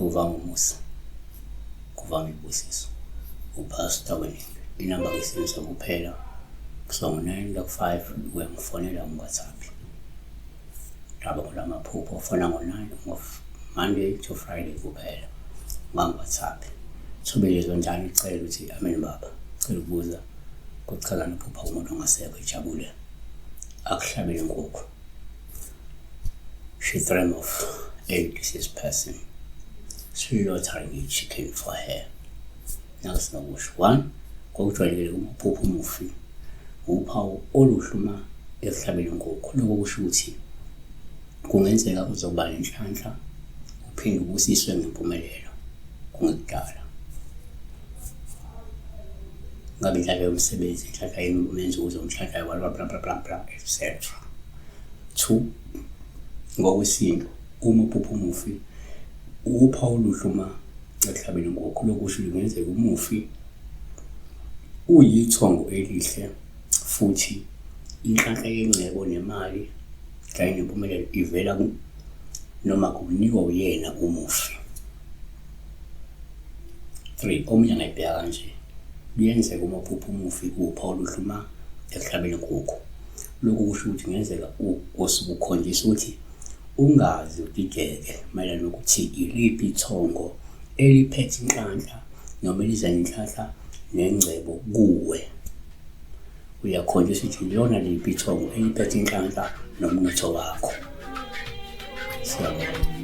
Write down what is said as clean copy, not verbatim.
Kuvama umusa, kuvama ibusiso. Upastor weningi. Inamba ngisebenzisa kuphela kusongo 9-5 uyangifonela ngoWhatsApp. Ngaba kulamaphupho ufona ngo-9 Monday to Friday kuphela ngoWhatsApp. Sobelezwe njalo icela ukuthi amen baba. Cela ukubuza kuchaza nophupha umuntu ongasekho ejabule. Akuhlabele inkukhu. She dreamt of a deceased person slaughtering a chicken for her. Nakusinokusho 1 kokujwayelekile ukuphupha umufi uphawu oluhluma ekuhlabeni inkukhu. Lokho kusho ukuthi kungenzeka uzoba nenhlanhla uphinde ubusiswe ngempumelelo kungekudala. Ngabe inhlanhla yomsebenzi, inhlanhla yemenzi ukuze umhlanhla bla bla bla bla etc. 2 ngokwesintu uma uphupha umufi uphawu oluhluma ekuhlabeni inkukhu. Lokho kusho kungenzeka umufi uyithongo elihle futhi inhlanhla yengcebo nemali kanye nempumelelo ivela noma kunikwa uyena umufi. 3 omunye angayibheka kanje, kuyenzeka uma uphupha umufi uphawu oluhluma ekuhlabeni inkukhu. Lokho kusho ukuthi kungenzeka usuke ukhonjiswa ukuthi ungazi udideke mayelana nokuthi iliphi ithongo eliphethe inhlanhla noma eliza nenhlanhla nengcebo kuwe. Uyakhonjiswa ukuthi lona liphi ithongo eliphethe inhlanhla nomnotho wakho. Siyabonga.